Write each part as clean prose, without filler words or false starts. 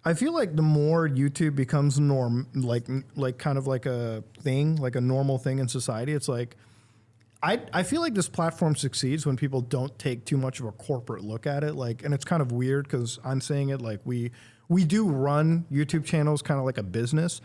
I feel like the more YouTube becomes like kind of like a thing, like a normal thing in society, it's like, I feel like this platform succeeds when people don't take too much of a corporate look at it. Like, and it's kind of weird because I'm saying it like we do run YouTube channels kind of like a business,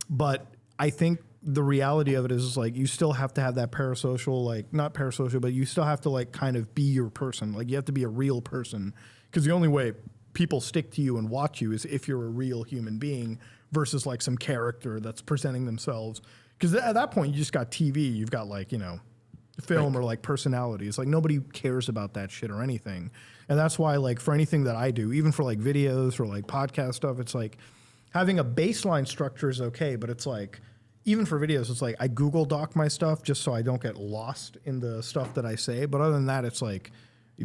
but I think the reality of it is like you still have to have that parasocial, like not parasocial, but you still have to like kind of be your person. Like you have to be a real person because the only way people stick to you and watch you is if you're a real human being versus like some character that's presenting themselves. Because at that point you just got TV, you've got like, you know, film or like personalities. Like nobody cares about that shit or anything. And that's why like for anything that I do, even for like videos or like podcast stuff, it's like having a baseline structure is okay, but it's like even for videos, it's like I Google Doc my stuff just so I don't get lost in the stuff that I say. But other than that, it's like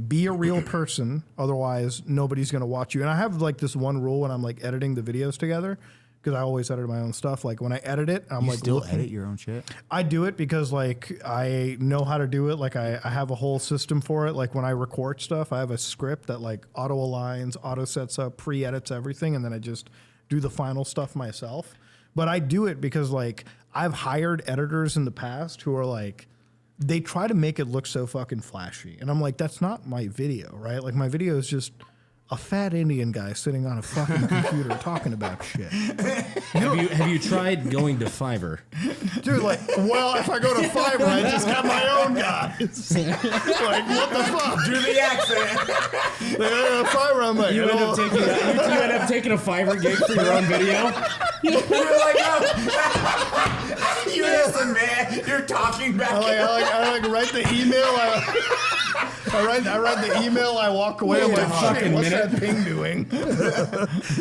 be a real person. Otherwise, nobody's going to watch you. And I have like this one rule when I'm like editing the videos together, because I always edit my own stuff. Like when I edit it, I'm like, still edit your own shit? I do it because like I know how to do it. Like I have a whole system for it. Like when I record stuff, I have a script that like auto aligns, auto sets up, pre-edits everything, and then I just do the final stuff myself. But I do it because like I've hired editors in the past who are like, they try to make it look so fucking flashy. And I'm like, that's not my video, right? Like my video is just a fat Indian guy sitting on a fucking computer talking about shit. Have you tried going to Fiverr? Dude, like, well, if I go to Fiverr, I just got my own guys. Like, what the fuck? Do the accent. Like, I go to Fiverr, I'm like, You end up taking a Fiverr gig for your own video? You're like, oh. You listen, man. You're talking back. I write the email. I write the email. I walk away. I'm like, shit, what's that ping doing?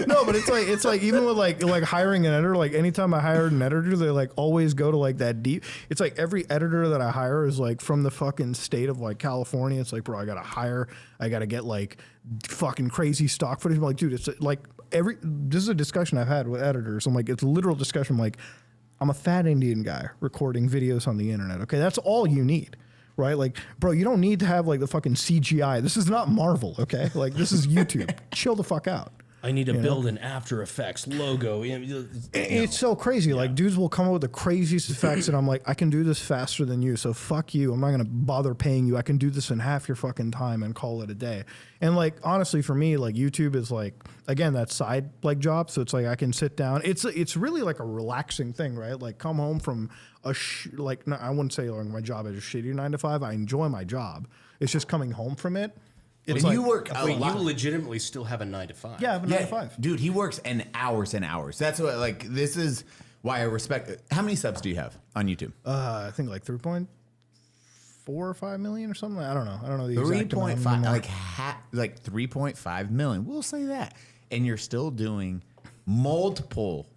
No, but it's like even with like hiring an editor. Like anytime I hired an editor, they like always go to like that deep. It's like every editor that I hire is like from the fucking state of like California. It's like, bro, I gotta get like fucking crazy stock footage. I'm like, dude, it's like this is a discussion I've had with editors. I'm like, it's a literal discussion. I'm like, I'm a fat Indian guy recording videos on the internet. Okay, that's all you need. Right? Like, bro, you don't need to have like the fucking CGI. This is not Marvel, okay? Like, this is YouTube. Chill the fuck out. I need to build an After Effects logo. It's so crazy. Yeah. Like, dudes will come up with the craziest effects, and I'm like, I can do this faster than you, so fuck you. I'm not going to bother paying you. I can do this in half your fucking time and call it a day. And, like, honestly, for me, like, YouTube is, like, again, that side, like, job, so it's like I can sit down. It's really, like, a relaxing thing, right? Like, come home from no, I wouldn't say like my job is a shitty 9 to 5. I enjoy my job. It's just coming home from it. It's like, you work a lot. You legitimately still have a 9 to 5. Yeah, I have a 9 to 5. Dude, he works in hours and hours. That's what, like, this is why I respect it. How many subs do you have on YouTube? I think like 3.4 or 5 million or something. I don't know the exact 3.5, like 3.5 million. We'll say that. And you're still doing multiple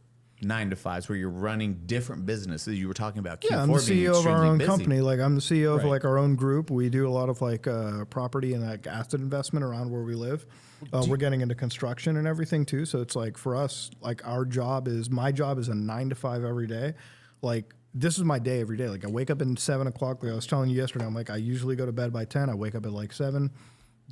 9 to 5s where you're running different businesses. You were talking about Q4 I'm the CEO of our own company. Like I'm the CEO of like our own group. We do a lot of like property and like asset investment around where we live. We're getting into construction and everything too. So it's like for us, like my job is a 9 to 5 every day. Like this is my day every day. Like I wake up at 7 o'clock. Like I was telling you yesterday, I'm like I usually go to bed by 10. I wake up at like 7.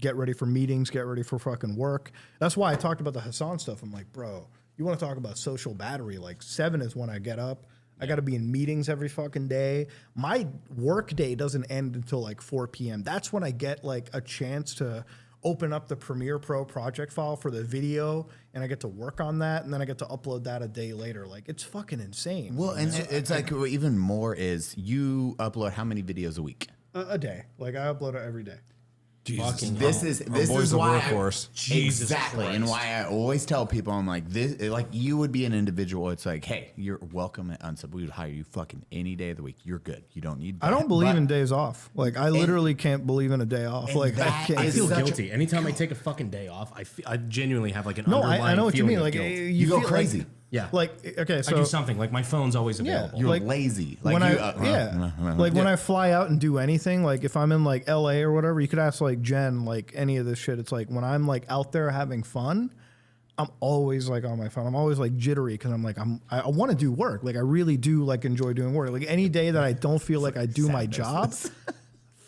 Get ready for meetings. Get ready for fucking work. That's why I talked about the Hassan stuff. I'm like, bro. You want to talk about social battery? Like 7 is when I get up. I got to be in meetings every fucking day. My work day doesn't end until like 4 p.m. That's when I get like a chance to open up the Premiere Pro project file for the video, and I get to work on that, and then I get to upload that a day later. Like it's fucking insane. Well, and it's like even more is you upload how many videos a week? A day. Like I upload it every day. Jesus. This is why exactly, Christ. and why I always tell people I'm like this. Like you would be an individual. It's like, hey, you're welcome at Unsub. We would hire you fucking any day of the week. You're good. You don't need. I don't believe in days off. Like I literally can't believe in a day off. Like I feel guilty anytime I take a fucking day off. I genuinely have like an underlying I know what you mean. Like you go crazy. Yeah. Like okay, so I do something like my phone's always available. You're lazy. Like when when I fly out and do anything, like if I'm in like LA or whatever, you could ask like Jen, like any of this shit. It's like when I'm like out there having fun, I'm always like on my phone. I'm always like jittery because I'm like I want to do work. Like I really do like enjoy doing work. Like any day that I don't feel like I do my job,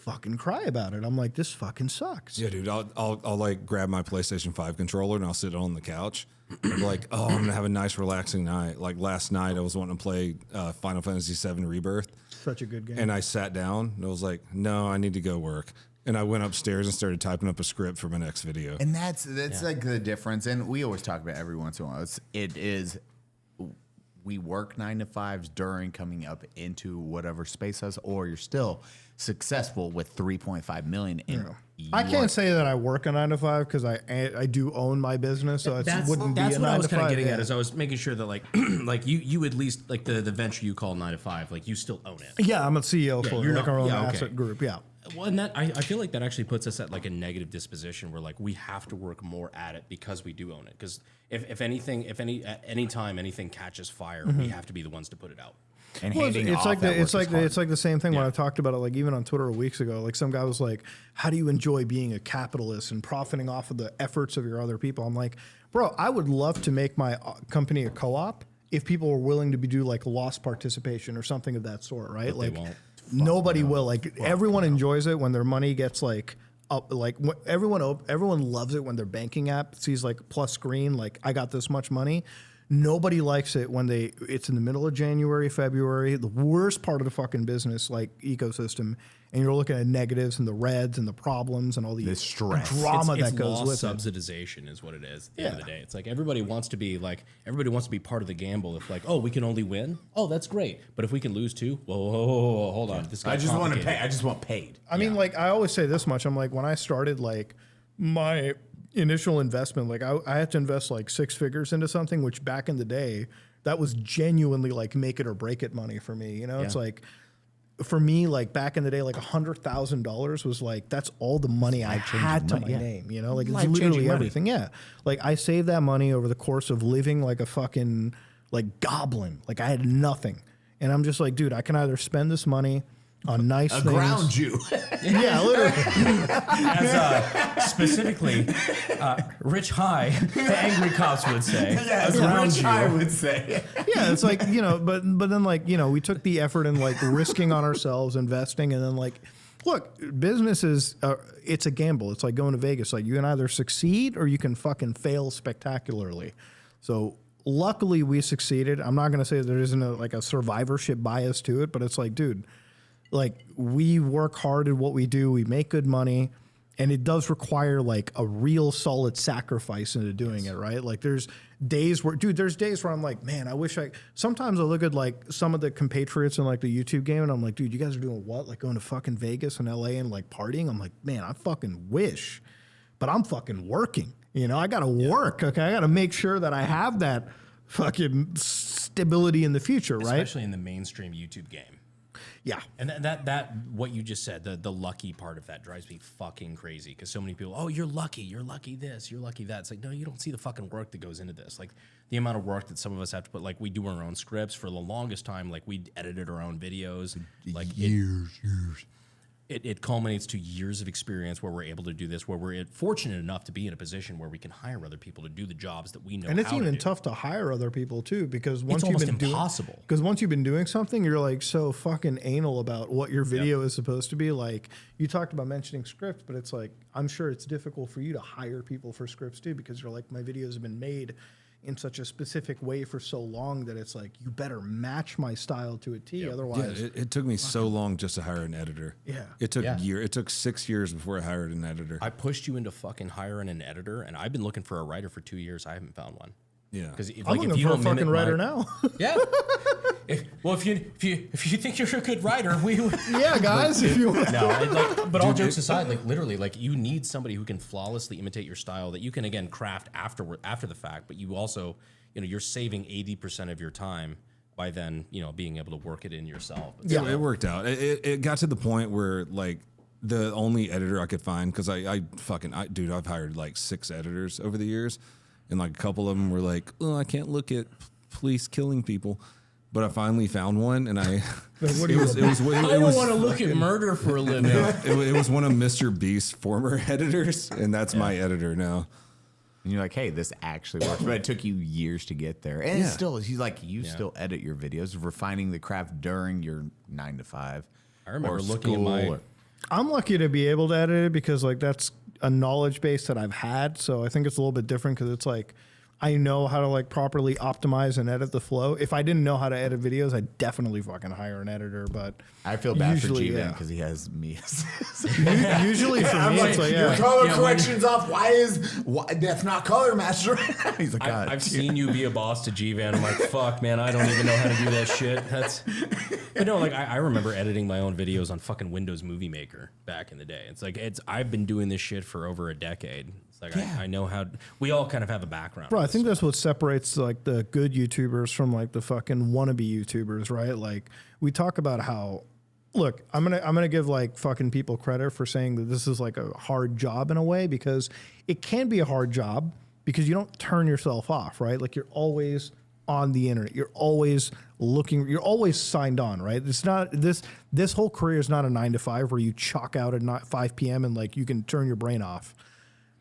fucking cry about it. I'm like, this fucking sucks. Yeah, dude. I'll like grab my PlayStation 5 controller and I'll sit on the couch. And be like, oh, I'm gonna have a nice relaxing night. Like last night, I was wanting to play Final Fantasy VII Rebirth. Such a good game. And I sat down and I was like, no, I need to go work. And I went upstairs and started typing up a script for my next video. And that's like the difference. And we always talk about every once in a while. We work 9 to 5s during coming up into whatever space us, or you're still successful with 3.5 million. I can't say that I work a 9 to 5 because I do own my business, so it wouldn't be a 9 to 5. That's what I was kind of getting at. Is I was making sure that like like you at least like the venture you call 9 to 5, like you still own it. Yeah, I'm a CEO for you're like not- our own yeah, okay. asset group. Yeah. Well, and that I feel like that actually puts us at like a negative disposition where like we have to work more at it because we do own it. Because if any time anything catches fire, we have to be the ones to put it out. And Well, handing it's off like that work is hard. it's like the same thing when I talked about it, like even on Twitter weeks ago. Like some guy was like, "How do you enjoy being a capitalist and profiting off of the efforts of your other people?" I'm like, bro, I would love to make my company a co-op if people were willing to do like lost participation or something of that sort, right? But they Like won't. nobody will. Like everyone enjoys it when their money gets like up. Like everyone loves it when their banking app sees like plus screen, like I got this much money. Nobody likes it when it's in the middle of January, February, the worst part of the fucking business like ecosystem, and you're looking at negatives and the reds and the problems and all the stress. drama It's that goes lost with it. subsidization is what it is. At the end of the day, it's like everybody wants to be part of the gamble. If like, oh, we can only win, oh, that's great. But if we can lose too, whoa, hold on. This I just want to pay. I just want paid. I mean, like I always say this much. I'm like, when I started like my initial investment, like I had to invest like 6 figures into something, which back in the day, that was genuinely like make it or break it money for me. You know, it's like for me, like back in the day, like $100,000 was like, that's all the money I had to my name, you know, like it's literally money. everything. Yeah. Like I saved that money over the course of living like a fucking like goblin. Like I had nothing. And I'm just like, dude, I can either spend this money on nice things. Ground you. Yeah, literally. As specifically, Rich High, the angry cops would say. Rich I would say. Yeah, it's like, you know, but then like, you know, we took the effort in like risking on ourselves, investing, and then like, look, business is, it's a gamble. It's like going to Vegas. Like you can either succeed or you can fucking fail spectacularly. So luckily we succeeded. I'm not going to say there isn't like a survivorship bias to it, but it's like, dude, like we work hard at what we do. We make good money. And it does require like a real solid sacrifice into doing it, right? Like there's days where I'm like, man, sometimes I look at like some of the compatriots in like the YouTube game and I'm like, dude, you guys are doing what? Like going to fucking Vegas and LA and like partying? I'm like, man, I fucking wish, but I'm fucking working. You know, I got to work. Okay. I got to make sure that I have that fucking stability in the future, right? Especially in the mainstream YouTube game. Yeah. And that what you just said, the lucky part of that drives me fucking crazy because so many people, oh, you're lucky this, you're lucky that. It's like, no, you don't see the fucking work that goes into this. Like the amount of work that some of us have to put, like we do our own scripts for the longest time, like we edited our own videos. Like years. It culminates to years of experience where we're able to do this, where we're fortunate enough to be in a position where we can hire other people to do the jobs that we know. And it's how even to do. tough to hire other people too, because once It's you've almost been impossible. Because once you've been doing something, you're like so fucking anal about what your video is supposed to be. Like you talked about mentioning scripts, but it's like I'm sure it's difficult for you to hire people for scripts too, because you're like, my videos have been made in such a specific way for so long that it's like you better match my style to a T. Otherwise, It took me so long just to hire an editor. Yeah. It took a year. It took 6 years before I hired an editor. I pushed you into fucking hiring an editor, and I've been looking for a writer for 2 years. I haven't found one. Yeah. Because I'm looking for a fucking writer now. Yeah. If you think you're a good writer, Yeah, guys, if you want. no. But all jokes aside, like literally, like you need somebody who can flawlessly imitate your style that you can again craft after the fact. But you also, you're saving 80% of your time by then, being able to work it in yourself. But Yeah, it worked out. It got to the point where like the only editor I could find, because dude, I've hired like 6 editors over the years, and like a couple of them were like, oh, I can't look at police killing people. But I finally found one, and I don't want to look at murder for a living. it was one of Mr. Beast's former editors, and that's my editor now. And you're like, hey, this actually works. But it took you years to get there. And it's still, he's like, still edit your videos, refining the craft during your 9 to 5. I remember looking at I'm lucky to be able to edit it because like that's a knowledge base that I've had. So I think it's a little bit different because it's like I know how to like properly optimize and edit the flow. If I didn't know how to edit videos, I'd definitely fucking hire an editor. But I feel bad usually, for G-Man yeah. because he has me. Usually for me, it's like, Your yeah. color correction's off. Why that's not color matched right now? He's like, God. I've seen you be a boss to G-Van. I'm like, fuck, man, I don't even know how to do that shit. But no, like I remember editing my own videos on fucking Windows Movie Maker back in the day. It's like I've been doing this shit for over a decade. It's like I know how. We all kind of have a background. Bro, I think that's what separates like the good YouTubers from like the fucking wannabe YouTubers, right? Like we talk about how, look, I'm gonna give like fucking people credit for saying that this is like a hard job in a way because it can be a hard job because you don't turn yourself off, right? Like you're always on the internet, you're always looking, you're always signed on, right? It's not this whole career is not a 9 to 5 where you chalk out at 5 p.m. and like you can turn your brain off.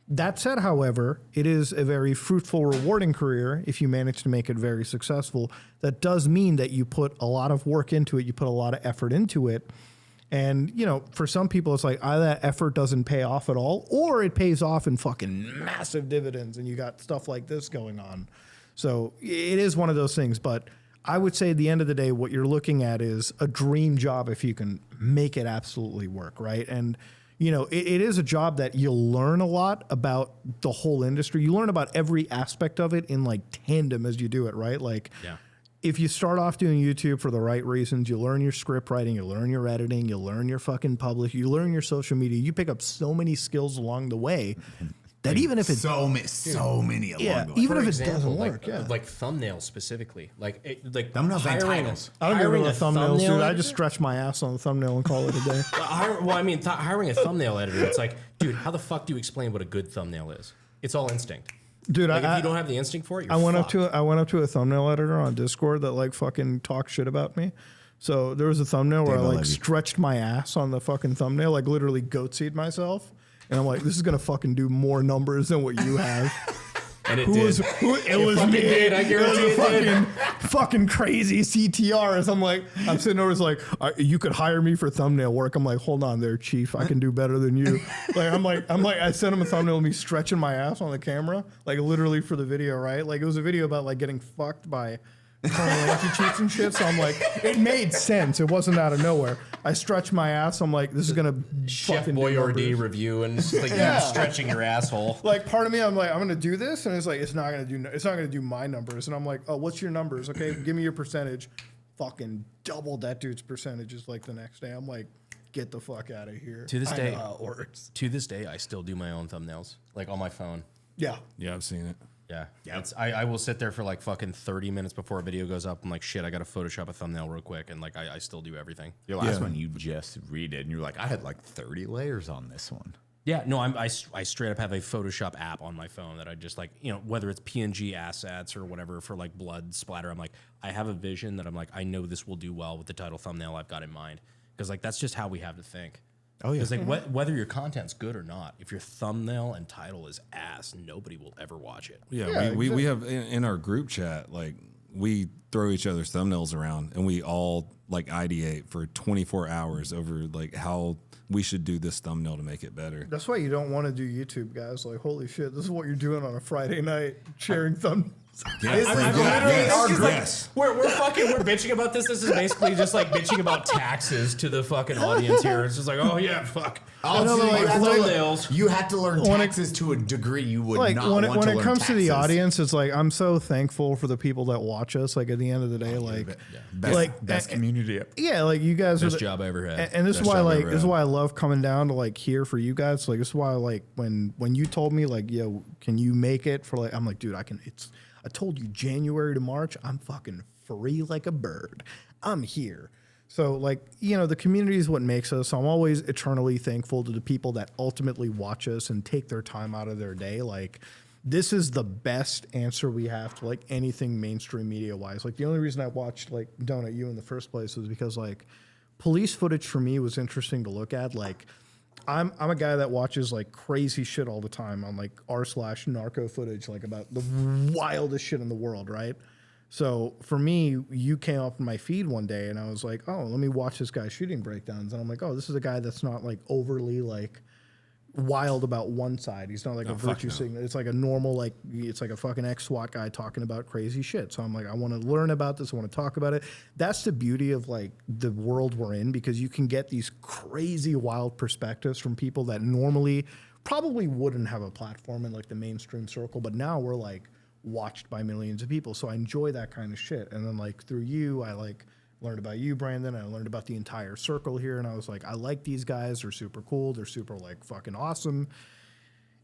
That said, however, it is a very fruitful, rewarding career if you manage to make it very successful. That does mean that you put a lot of work into it, you put a lot of effort into it. And, you know, for some people, it's like either that effort doesn't pay off at all or it pays off in fucking massive dividends and you got stuff like this going on. So it is one of those things. But I would say at the end of the day, what you're looking at is a dream job if you can make it absolutely work, right? And you know, it is a job that you'll learn a lot about the whole industry. You learn about every aspect of it in like tandem as you do it, right? Like if you start off doing YouTube for the right reasons, you learn your script writing, you learn your editing, you learn your fucking publish, you learn your social media. You pick up so many skills along the way that even if it so many along the way. even For if example, it doesn't work, like thumbnails specifically, like Thumbnails and titles. I don't even know hiring the a thumbnails, dude. I editor? just stretch my ass on the thumbnail and call it a day. Well, I mean, hiring a thumbnail editor, it's like, dude, how the fuck do you explain what a good thumbnail is? It's all instinct. Dude, Like, if you don't have the instinct for it, you're I went fucked. up to a thumbnail editor on Discord that like fucking talked shit about me. So there was a thumbnail where I like stretched my ass on the fucking thumbnail, like literally goat-seed myself. And I'm like, this is gonna fucking do more numbers than what you have. And it It was fucking me. did, I guarantee it was it did. fucking crazy CTRs. I'm sitting over, it's like, you could hire me for thumbnail work. I'm like, hold on there, chief. I can do better than you. I sent him a thumbnail of me stretching my ass on the camera, like literally for the video, right? Like it was a video about like getting fucked by anti-cheats and shit. So I'm like, it made sense. It wasn't out of nowhere. I stretched my ass. I'm like, this is gonna Chef fucking do Boyardee numbers. review, and it's like you stretching your asshole. Like part of me, I'm like, I'm gonna do this, and it's like, it's not gonna do my numbers. And I'm like, oh, what's your numbers? Okay, give me your percentage. Fucking doubled that dude's percentages like the next day. I'm like, get the fuck out of here. To this I day, know how it works. To this day, I still do my own thumbnails, like on my phone. Yeah. Yeah, I've seen it. Yeah. I will sit there for like fucking 30 minutes before a video goes up. I'm like, shit, I got to Photoshop a thumbnail real quick. And like, I still do everything. Your last one you just redid, and you're like, I had like 30 layers on this one. Yeah, no, I straight up have a Photoshop app on my phone that I just like, you know, whether it's PNG assets or whatever for like blood splatter, I'm like, I have a vision that I'm like, I know this will do well with the title thumbnail I've got in mind. Because like, that's just how we have to think. Oh, yeah. Because like whether your content's good or not, if your thumbnail and title is ass, nobody will ever watch it. Yeah, we have in our group chat, like we throw each other's thumbnails around and we all like ideate for 24 hours over like how we should do this thumbnail to make it better. That's why you don't want to do YouTube, guys. Like, holy shit, this is what you're doing on a Friday night, sharing thumbnails. We're bitching about this. This is basically just like bitching about taxes to the fucking audience here. It's just like, oh yeah, fuck. You have to learn taxes to a degree you would Like not when want it to learn comes to the taxes. audience, it's like I'm so thankful for the people that watch us. Like at the end of the day, like Best community ever. yeah, like you guys Best are the, job I ever had. and this is Best why job I like ever this is had. why I love coming down to like here for you guys. Like this is why like when you told me like, yo, can you make it for like, I'm like, dude, I can. I told you January to March, I'm fucking free like a bird. I'm here. So like, you know, the community is what makes us. I'm always eternally thankful to the people that ultimately watch us and take their time out of their day. Like this is the best answer we have to like anything mainstream media wise. Like the only reason I watched like Donut You in the first place was because like police footage for me was interesting to look at. Like I'm a guy that watches like crazy shit all the time on like r/narco footage, like about the wildest shit in the world, right? So for me, you came up in my feed one day and I was like, oh, let me watch this guy shooting breakdowns. And I'm like, oh, this is a guy that's not like overly like wild about one side. He's not like a virtue signal. It's like a normal, like, it's like a fucking ex-SWAT guy talking about crazy shit. So I'm like, I want to learn about this. I want to talk about it. That's the beauty of like the world we're in, because you can get these crazy wild perspectives from people that normally probably wouldn't have a platform in like the mainstream circle. But now we're like watched by millions of people. So I enjoy that kind of shit. And then like through you, I like learned about you, Brandon. I learned about the entire circle here. And I was like, I like these guys. They're super cool. They're super like fucking awesome.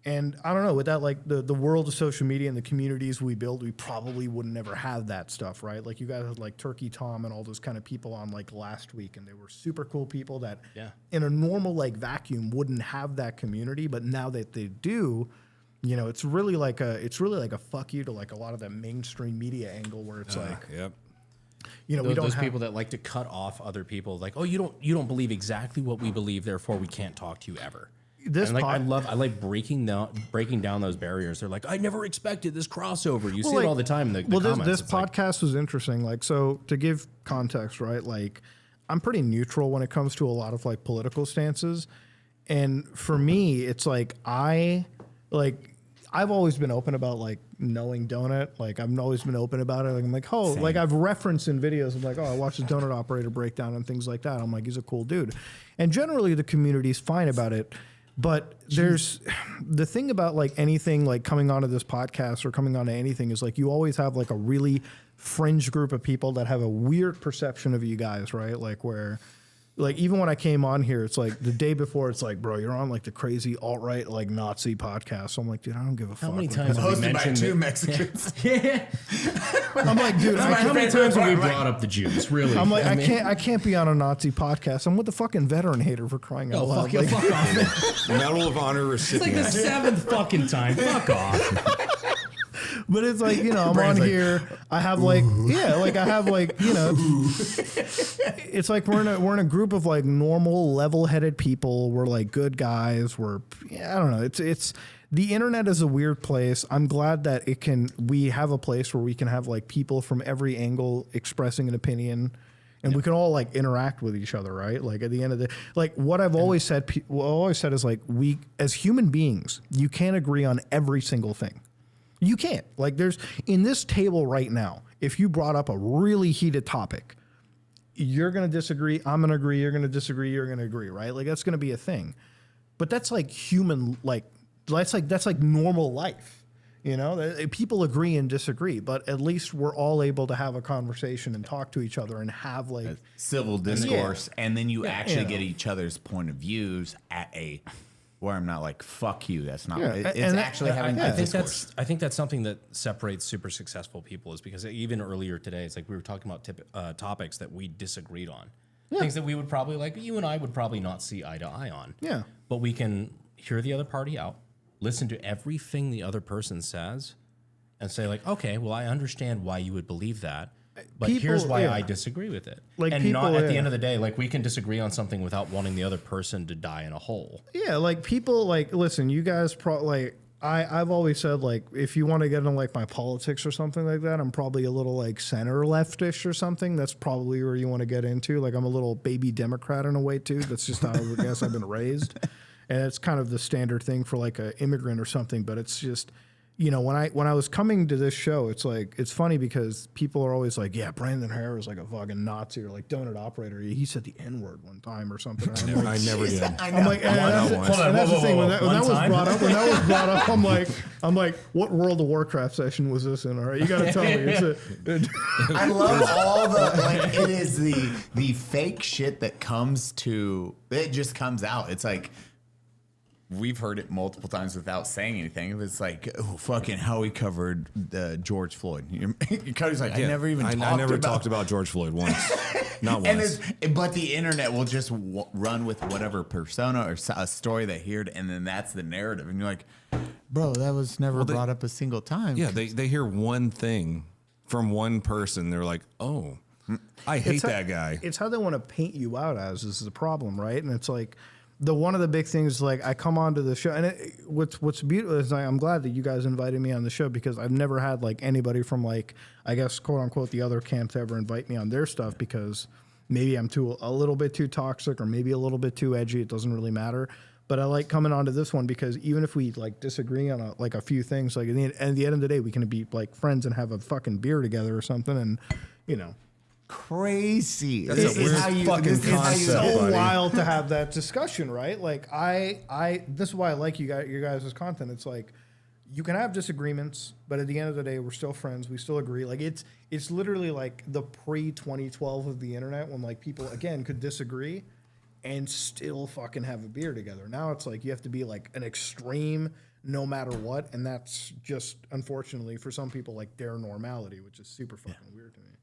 And I don't know, with that, like the world of social media and the communities we build, we probably would never have that stuff, right? Like you guys had like Turkey Tom and all those kind of people on like last week, and they were super cool people that in a normal like vacuum wouldn't have that community. But now that they do, you know, it's really like a fuck you to like a lot of that mainstream media angle where it's like, you know, we don't those have people that like to cut off other people, like, oh, you don't believe exactly what we believe, therefore we can't talk to you ever. This and like I like breaking down those barriers. They're like, I never expected this crossover. You see it all the time in the comments. This podcast was interesting. Like, so to give context, right? Like, I'm pretty neutral when it comes to a lot of like political stances, and for me, it's like I've always been open about like knowing Donut. Like I've always been open about it. Like I'm like, oh, like I've referenced in videos. I'm like, oh, I watched the Donut Operator breakdown and things like that. I'm like, he's a cool dude. And generally the community's fine about it. But there's the thing about like anything like coming onto this podcast or coming onto anything is like you always have like a really fringe group of people that have a weird perception of you guys, right? Like where like even when I came on here, it's like the day before, it's like, bro, you're on like the crazy alt-right like Nazi podcast. So I'm like, dude, I don't give a fuck. How many times have we mentioned two Mexicans? I'm like, dude, how many times have we brought up the Jews? Really? I'm like, I can't be on a Nazi podcast. I'm with the fucking veteran hater for crying out loud. Like, fuck off. Medal of Honor recipient. It's like the seventh fucking time. Fuck off. But it's like, you know, I'm on here. I have like, like I have like, you know, it's like we're in a group of like normal, level-headed people. We're like good guys. I don't know. It's the internet is a weird place. I'm glad that we have a place where we can have like people from every angle expressing an opinion. And we can all like interact with each other, right? Like at the end of the, like what I've always said, is like we as human beings, you can't agree on every single thing. You can't. Like there's in this table right now, if you brought up a really heated topic, you're going to disagree. I'm going to agree. You're going to disagree. You're going to agree, right? Like that's going to be a thing. But that's like human, like that's like normal life. You know, people agree and disagree, but at least we're all able to have a conversation and talk to each other and have like civil discourse. And then you actually get each other's point of views at where I'm not like, fuck you. That's not, it's actually having a discourse. I think that's something that separates super successful people is because even earlier today, it's like we were talking about topics that we disagreed on. Yeah. Things that we would probably like, you and I would probably not see eye to eye on. Yeah. But we can hear the other party out, listen to everything the other person says, and say like, okay, well, I understand why you would believe that. But here's why I disagree with it. Like and not at the end of the day, like we can disagree on something without wanting the other person to die in a hole. Yeah, like people like listen, you guys I've always said like if you want to get into like my politics or something like that, I'm probably a little like center leftish or something. That's probably where you want to get into. Like I'm a little baby Democrat in a way too. That's just how I guess I've been raised. And it's kind of the standard thing for like an immigrant or something, but it's just you know, when I was coming to this show, it's like, it's funny because people are always like, yeah, Brandon Herrera is like a fucking Nazi or like Donut Operator. He said the N-word one time or something. I never did. I'm like, and that's the thing. When that was brought up, I'm like, what World of Warcraft session was this in? All right, you got to tell me. I love all the, like, it is the fake shit that it just comes out. It's like, we've heard it multiple times without saying anything. It's like, oh, fucking how we covered George Floyd. Cody's like, I never talked about George Floyd once. Not once. But the internet will just run with whatever persona or a story they heard, and then that's the narrative. And you're like, bro, that was never brought up a single time. Yeah, they hear one thing from one person. They're like, oh, I hate that guy. It's how they want to paint you out as is the problem, right? And it's like, one of the big things, like I come onto the show, and what's beautiful is I'm glad that you guys invited me on the show, because I've never had like anybody from like, I guess, quote unquote, the other camp to ever invite me on their stuff, because maybe I'm a little bit too toxic, or maybe a little bit too edgy. It doesn't really matter. But I like coming onto this one because even if we like disagree on a few things, like at the end of the day, we can be like friends and have a fucking beer together or something, and you know. Crazy. That's a weird fucking concept. So buddy. wild to have that discussion, right? Like this is why I like your guys' content. It's like you can have disagreements, but at the end of the day, we're still friends. We still agree. Like it's literally like the pre-2012 of the internet, when like people again could disagree and still fucking have a beer together. Now it's like you have to be like an extreme no matter what, and that's just unfortunately for some people like their normality, which is super fucking weird to me.